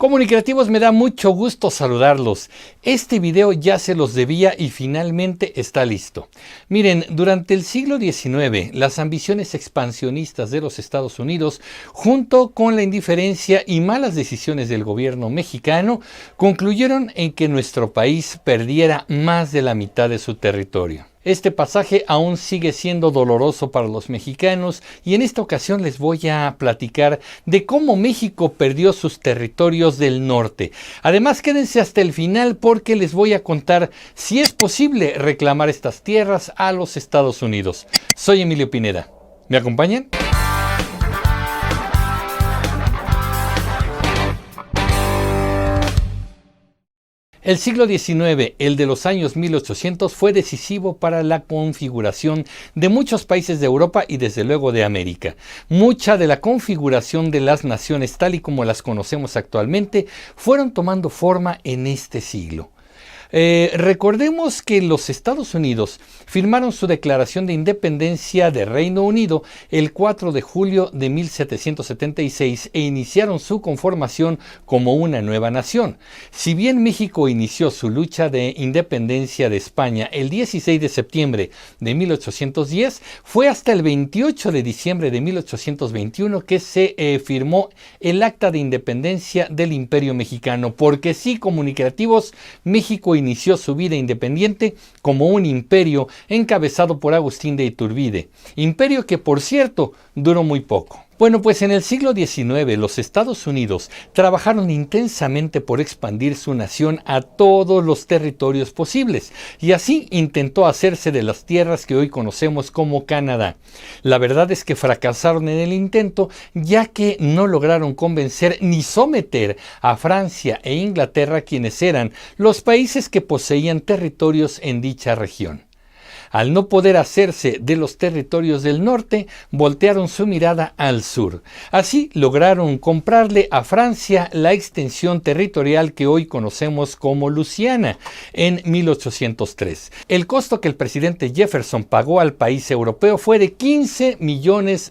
Comunicativos, me da mucho gusto saludarlos. Este video ya se los debía y finalmente está listo. Miren, durante el siglo XIX, las ambiciones expansionistas de los Estados Unidos, junto con la indiferencia y malas decisiones del gobierno mexicano, concluyeron en que nuestro país perdiera más de la mitad de su territorio. Este pasaje aún sigue siendo doloroso para los mexicanos y en esta ocasión les voy a platicar de cómo México perdió sus territorios del norte. Además, quédense hasta el final porque les voy a contar si es posible reclamar estas tierras a los Estados Unidos. Soy Emilio Pineda. ¿Me acompañan? El siglo XIX, el de los años 1800, fue decisivo para la configuración de muchos países de Europa y desde luego de América. Mucha de la configuración de las naciones tal y como las conocemos actualmente fueron tomando forma en este siglo. Recordemos que los Estados Unidos firmaron su declaración de independencia de Reino Unido el 4 de julio de 1776 e iniciaron su conformación como una nueva nación. Si bien México inició su lucha de independencia de España el 16 de septiembre de 1810, fue hasta el 28 de diciembre de 1821 que se firmó el Acta de Independencia del Imperio Mexicano, porque sí, comunicativos, México inició su vida independiente como un imperio encabezado por Agustín de Iturbide, imperio que, por cierto, duró muy poco. Bueno, pues en el siglo XIX los Estados Unidos trabajaron intensamente por expandir su nación a todos los territorios posibles y así intentó hacerse de las tierras que hoy conocemos como Canadá. La verdad es que fracasaron en el intento, ya que no lograron convencer ni someter a Francia e Inglaterra, quienes eran los países que poseían territorios en dicha región. Al no poder hacerse de los territorios del norte, voltearon su mirada al sur. Así lograron comprarle a Francia la extensión territorial que hoy conocemos como Luisiana en 1803. El costo que el presidente Jefferson pagó al país europeo fue de $15 millones.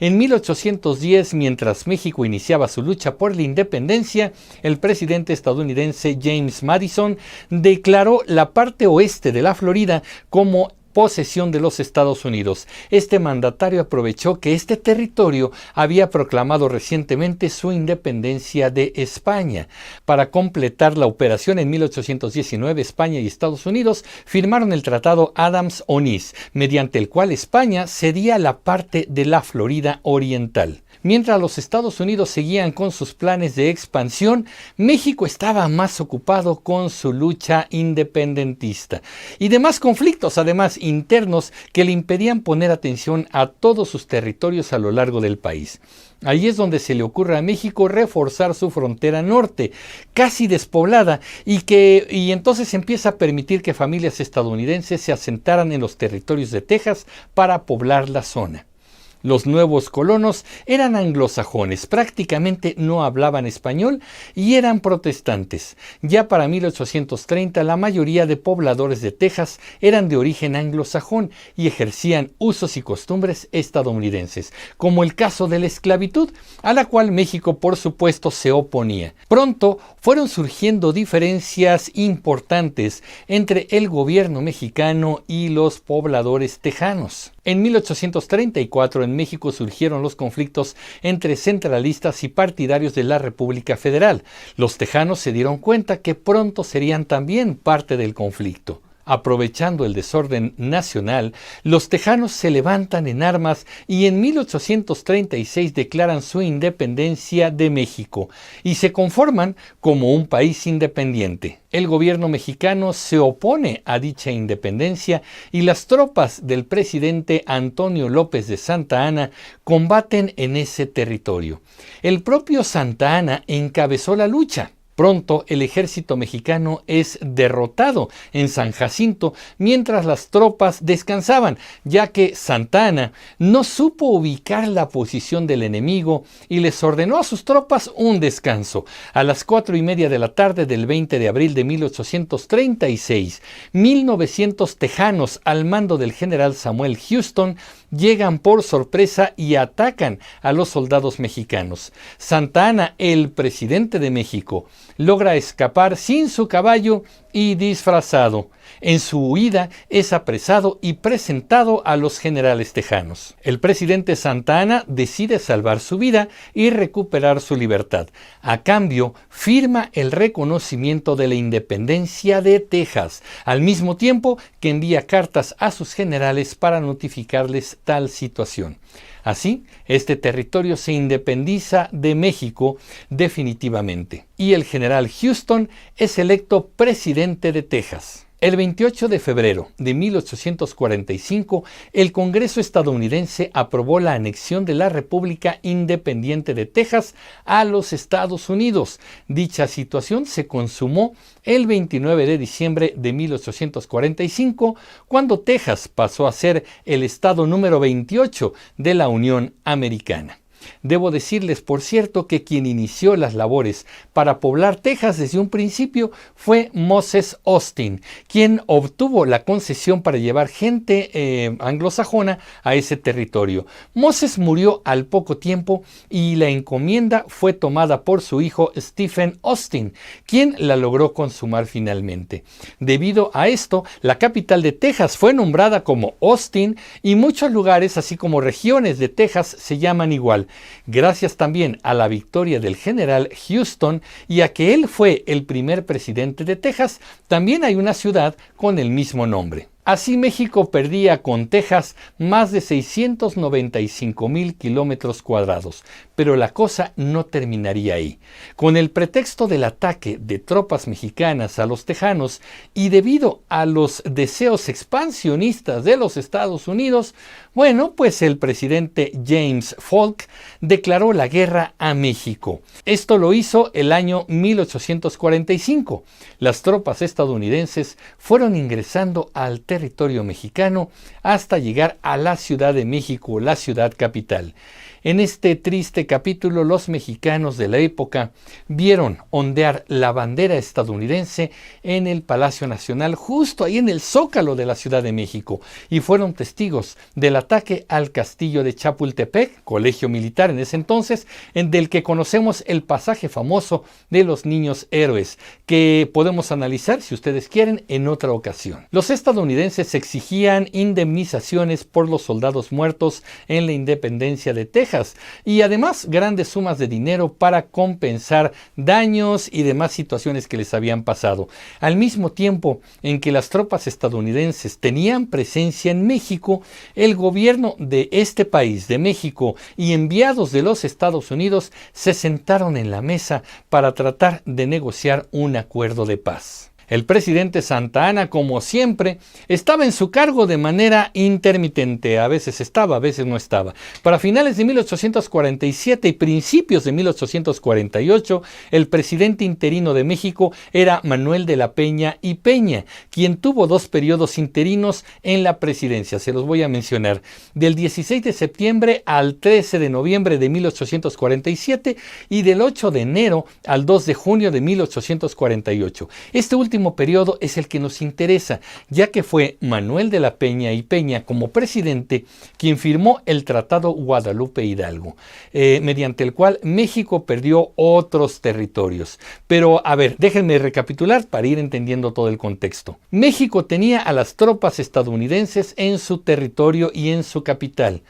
En 1810, mientras México iniciaba su lucha por la independencia, el presidente estadounidense James Madison declaró la parte oeste de la Florida como posesión de los Estados Unidos. Este mandatario aprovechó que este territorio había proclamado recientemente su independencia de España. Para completar la operación, en 1819, España y Estados Unidos firmaron el Tratado Adams-Onís, mediante el cual España cedía la parte de la Florida Oriental. Mientras los Estados Unidos seguían con sus planes de expansión, México estaba más ocupado con su lucha independentista y demás conflictos, además internos, que le impedían poner atención a todos sus territorios a lo largo del país. Ahí es donde se le ocurre a México reforzar su frontera norte, casi despoblada, y entonces empieza a permitir que familias estadounidenses se asentaran en los territorios de Texas para poblar la zona. Los nuevos colonos eran anglosajones, prácticamente no hablaban español y eran protestantes. Ya para 1830 la mayoría de pobladores de Texas eran de origen anglosajón y ejercían usos y costumbres estadounidenses, como el caso de la esclavitud, a la cual México por supuesto se oponía. Pronto fueron surgiendo diferencias importantes entre el gobierno mexicano y los pobladores tejanos. En 1834 en México surgieron los conflictos entre centralistas y partidarios de la República Federal. Los tejanos se dieron cuenta que pronto serían también parte del conflicto. Aprovechando el desorden nacional, los tejanos se levantan en armas y en 1836 declaran su independencia de México y se conforman como un país independiente. El gobierno mexicano se opone a dicha independencia y las tropas del presidente Antonio López de Santa Anna combaten en ese territorio. El propio Santa Anna encabezó la lucha. Pronto el ejército mexicano es derrotado en San Jacinto mientras las tropas descansaban, ya que Santa Anna no supo ubicar la posición del enemigo y les ordenó a sus tropas un descanso. A las 4:30 de la tarde del 20 de abril de 1836, 1900 tejanos al mando del general Samuel Houston llegan por sorpresa y atacan a los soldados mexicanos. Santa Anna, el presidente de México, logra escapar sin su caballo y disfrazado. En su huida es apresado y presentado a los generales tejanos. El presidente Santa Anna decide salvar su vida y recuperar su libertad. A cambio, firma el reconocimiento de la independencia de Texas, al mismo tiempo que envía cartas a sus generales para notificarles tal situación. Así, este territorio se independiza de México definitivamente, y el general Houston es electo presidente de Texas. El 28 de febrero de 1845, el Congreso estadounidense aprobó la anexión de la República Independiente de Texas a los Estados Unidos. Dicha situación se consumó el 29 de diciembre de 1845, cuando Texas pasó a ser el estado número 28 de la Unión Americana. Debo decirles, por cierto, que quien inició las labores para poblar Texas desde un principio fue Moses Austin, quien obtuvo la concesión para llevar gente anglosajona a ese territorio. Moses murió al poco tiempo y la encomienda fue tomada por su hijo Stephen Austin, quien la logró consumar finalmente. Debido a esto, la capital de Texas fue nombrada como Austin y muchos lugares, así como regiones de Texas, se llaman igual. Gracias también a la victoria del general Houston y a que él fue el primer presidente de Texas, también hay una ciudad con el mismo nombre. Así México perdía con Texas más de 695,000 kilómetros cuadrados, pero la cosa no terminaría ahí. Con el pretexto del ataque de tropas mexicanas a los tejanos y debido a los deseos expansionistas de los Estados Unidos, pues el presidente James Polk declaró la guerra a México. Esto lo hizo el año 1845. Las tropas estadounidenses fueron ingresando al territorio mexicano hasta llegar a la Ciudad de México, la ciudad capital. En este triste capítulo, los mexicanos de la época vieron ondear la bandera estadounidense en el Palacio Nacional, justo ahí en el Zócalo de la Ciudad de México, y fueron testigos del ataque al castillo de Chapultepec, colegio militar en ese entonces, del que conocemos el pasaje famoso de los niños héroes, que podemos analizar, si ustedes quieren, en otra ocasión. Los estadounidenses exigían indemnizaciones por los soldados muertos en la independencia de Texas, y además grandes sumas de dinero para compensar daños y demás situaciones que les habían pasado. Al mismo tiempo en que las tropas estadounidenses tenían presencia en México, el gobierno de este país, de México, y enviados de los Estados Unidos se sentaron en la mesa para tratar de negociar un acuerdo de paz. El presidente Santa Anna, como siempre, estaba en su cargo de manera intermitente. A veces estaba, a veces no estaba. Para finales de 1847 y principios de 1848, el presidente interino de México era Manuel de la Peña y Peña, quien tuvo 2 periodos interinos en la presidencia. Se los voy a mencionar. Del 16 de septiembre al 13 de noviembre de 1847 y del 8 de enero al 2 de junio de 1848. Este último periodo es el que nos interesa, ya que fue Manuel de la Peña y Peña como presidente quien firmó el Tratado Guadalupe Hidalgo, mediante el cual México perdió otros territorios. Pero a ver, déjenme recapitular para ir entendiendo todo el contexto. México tenía a las tropas estadounidenses en su territorio y en su capital.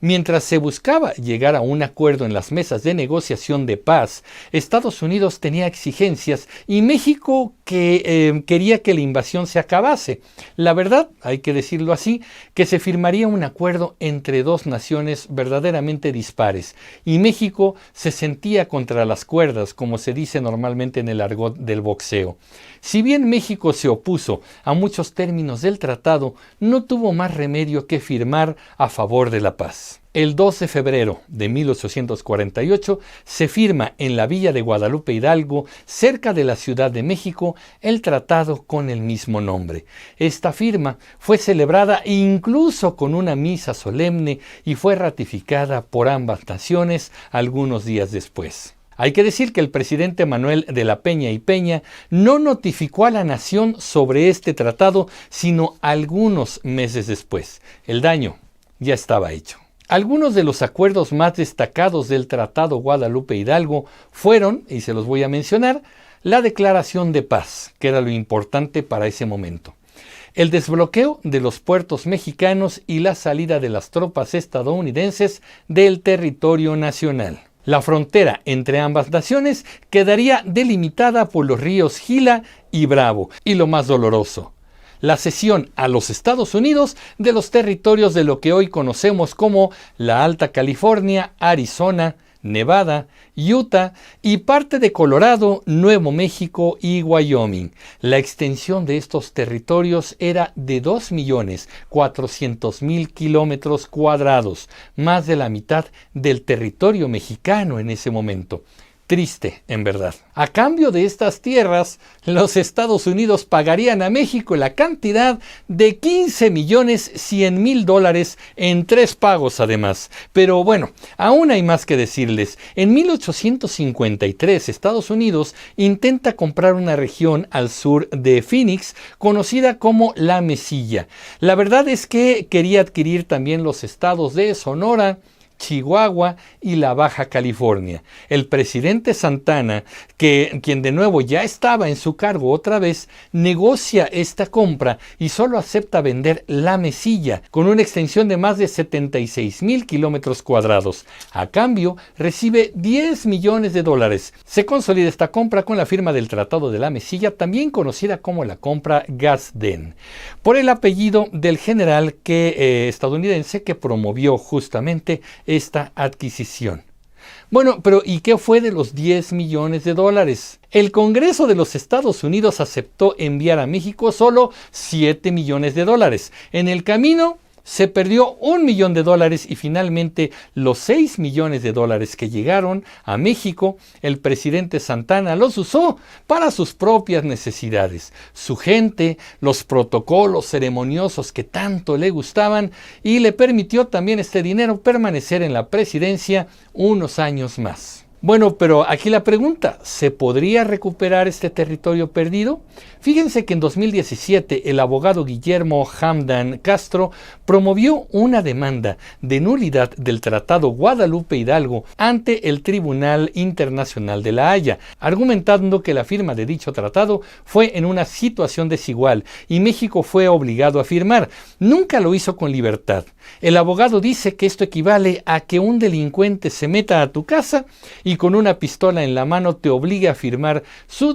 Mientras se buscaba llegar a un acuerdo en las mesas de negociación de paz, Estados Unidos tenía exigencias y México quería que la invasión se acabase. La verdad, hay que decirlo así, que se firmaría un acuerdo entre 2 naciones verdaderamente dispares y México se sentía contra las cuerdas, como se dice normalmente en el argot del boxeo. Si bien México se opuso a muchos términos del tratado, no tuvo más remedio que firmar a favor de la paz. El 2 de febrero de 1848 se firma en la villa de Guadalupe Hidalgo, cerca de la Ciudad de México, el tratado con el mismo nombre. Esta firma fue celebrada incluso con una misa solemne y fue ratificada por ambas naciones algunos días después. Hay que decir que el presidente Manuel de la Peña y Peña no notificó a la nación sobre este tratado, sino algunos meses después. El daño ya estaba hecho. Algunos de los acuerdos más destacados del Tratado Guadalupe Hidalgo fueron, y se los voy a mencionar, la declaración de paz, que era lo importante para ese momento, el desbloqueo de los puertos mexicanos y la salida de las tropas estadounidenses del territorio nacional. La frontera entre ambas naciones quedaría delimitada por los ríos Gila y Bravo, y lo más doloroso, la cesión a los Estados Unidos de los territorios de lo que hoy conocemos como la Alta California, Arizona, Nevada, Utah y parte de Colorado, Nuevo México y Wyoming. La extensión de estos territorios era de 2.400.000 kilómetros cuadrados, más de la mitad del territorio mexicano en ese momento. Triste, en verdad. A cambio de estas tierras, los Estados Unidos pagarían a México la cantidad de $15.100.000 en 3 pagos además. Pero bueno, aún hay más que decirles. En 1853, Estados Unidos intenta comprar una región al sur de Phoenix, conocida como La Mesilla. La verdad es que quería adquirir también los estados de Sonora, Chihuahua y la Baja California. El presidente Santana, quien de nuevo ya estaba en su cargo otra vez, negocia esta compra y solo acepta vender La Mesilla, con una extensión de más de 76.000 kilómetros cuadrados. A cambio, recibe $10 millones. Se consolida esta compra con la firma del Tratado de La Mesilla, también conocida como la compra Gadsden, por el apellido del general estadounidense que promovió justamente esta adquisición. Bueno, pero ¿y qué fue de los $10 millones? El Congreso de los Estados Unidos aceptó enviar a México solo $7 millones. En el camino se perdió $1 millón y finalmente los $6 millones que llegaron a México, el presidente Santana los usó para sus propias necesidades. Su gente, los protocolos ceremoniosos que tanto le gustaban, y le permitió también este dinero permanecer en la presidencia unos años más. Bueno, pero aquí la pregunta, ¿se podría recuperar este territorio perdido? Fíjense que en 2017 el abogado Guillermo Hamdan Castro promovió una demanda de nulidad del Tratado Guadalupe Hidalgo ante el Tribunal Internacional de La Haya, argumentando que la firma de dicho tratado fue en una situación desigual y México fue obligado a firmar. Nunca lo hizo con libertad. El abogado dice que esto equivale a que un delincuente se meta a tu casa y con una pistola en la mano te obligue a firmar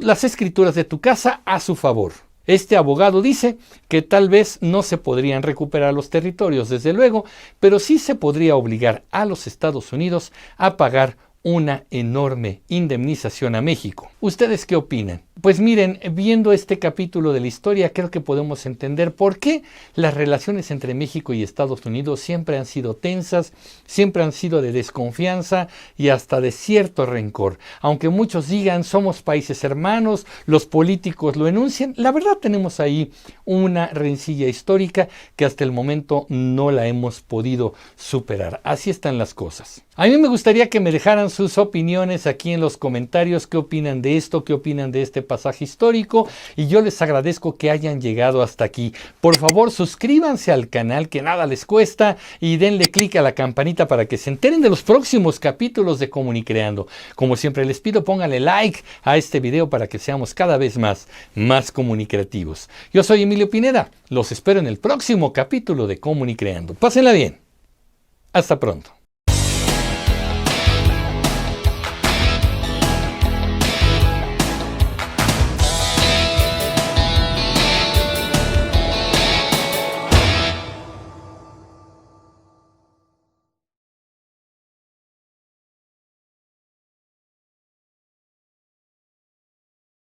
las escrituras de tu casa a su favor. Este abogado dice que tal vez no se podrían recuperar los territorios, desde luego, pero sí se podría obligar a los Estados Unidos a pagar una enorme indemnización a México. ¿Ustedes qué opinan? Pues miren, viendo este capítulo de la historia, creo que podemos entender por qué las relaciones entre México y Estados Unidos siempre han sido tensas, siempre han sido de desconfianza y hasta de cierto rencor. Aunque muchos digan somos países hermanos, los políticos lo enuncian, la verdad tenemos ahí una rencilla histórica que hasta el momento no la hemos podido superar. Así están las cosas. A mí me gustaría que me dejaran sus opiniones aquí en los comentarios. ¿Qué opinan de esto? ¿Qué opinan de este pasaje histórico? Y yo les agradezco que hayan llegado hasta aquí. Por favor, suscríbanse al canal, que nada les cuesta, y denle clic a la campanita para que se enteren de los próximos capítulos de Comunicreando. Como siempre les pido, pónganle like a este video para que seamos cada vez más comunicativos. Yo soy Emilio Pineda. Los espero en el próximo capítulo de Comunicreando. Pásenla bien. Hasta pronto.